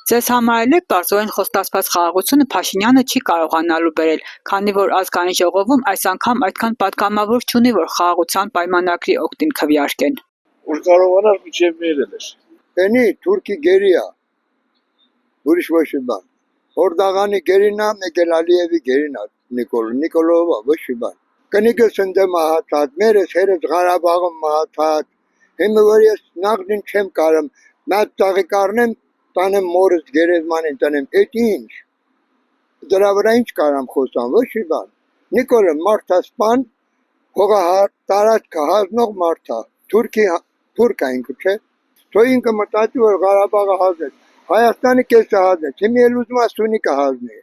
Ձեզ համար էլ պարզորեն խոստացված խաղաղությունը Փաշինյանը չի կարողանալու բերել, քանի որ ազգային ժողովում այս անգամ այդքան պատգամավոր չունի, որ խաղաղության պայմանագրի օգտին քվեարկեն։ Որ կարողանար միջև մերել էր։ Էնի Թուրքի գերիա։ Ուրիշ ոչ մի բան։ Օրդաղանի գերինա, Մեգել Ալիևի գերինա, Նիկոլովա, ոչ մի բան։ Կնիկս ընդ մահացած, մերս հերս Ղարաբաղում մահացած։ Հիմա որ ես նախնին չեմ կարում, մատ տաղի կառնեմ, տանեմ մորս գերեզմանին տանեմ, էդ ինչ։ Դրա վրա ինչ կարամ խոսամ, ոչ մի բան։ Նիկոլը մարդասպան, հողահար, տարածքը հանձնող մարդ է։ Թուրք ինքը չէ։ Թո ինքը մտածի որ Ղարաբաղը հանձնեց, Հայաստանը կեսը հանձնեց, հիմա էլ ուզում է Սյունիքը հանձնել։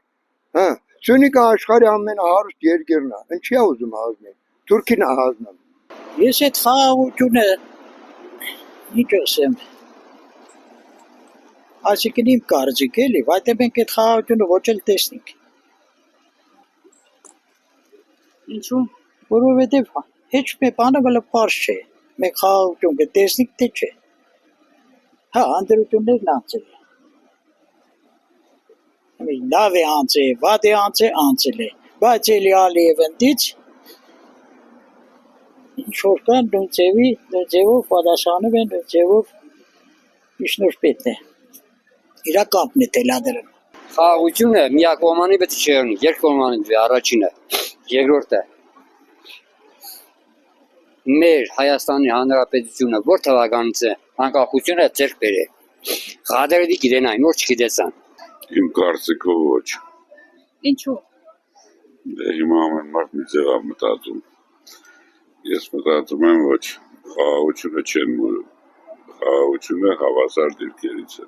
Հա, Սյունիքը աշխարհի ամենահարուստ երկիրն է, ինչի է ուզում հանձնել։ Թուրքին է հանձնում։ Ես այդ խաղաղությունը ինչ ասեմ։ Այսինքն իմ կարծիքը էլի, բայց մենք այդ խաղաղությունը ոչ էլ տեսնենք։ Ինչու՞։ Որովհետև հեչ մի բանը վլը պարզ չէ։ Մենք խաղաղություն կտեսնենք թե չէ։ Հա, անդրություններն անցել է։ Լավ է անցել, վատ է անցել է, բայց էլի Ալիևն դից ինչ-որ կան նույն ձևով պատասխանում են, նույն ձևով իշնոր պետն է, իրա կապն է տելադրում։ Խաղաղությունը միակողմանի պետք չէ ունի, երկկողմանի առաջինը, երկրորդը։ Մեր Հայաստանի Հանրապետությունը որ թվականից է անկախությունը ձեռք բերել։ Ղադրերը գիտեն այն, որ չգիտեցան։ Իմ կարծիքով ոչ։ Ինչու՞։ Հիմա ամեն մարդ մի ձև է մտածում։ Ես մտածում եմ ոչ, խաղաղությունը չեն մուրում։ Խաղաղությունը հավասար դիրքերից է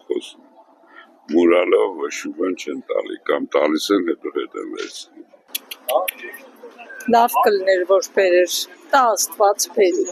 խոսում։ Մուրալով ոչ մի բան չեն տալի, կամ տալիս են հետո են վերցնում։ Լավ կլներ որ բերեր, տա Աստված բերի։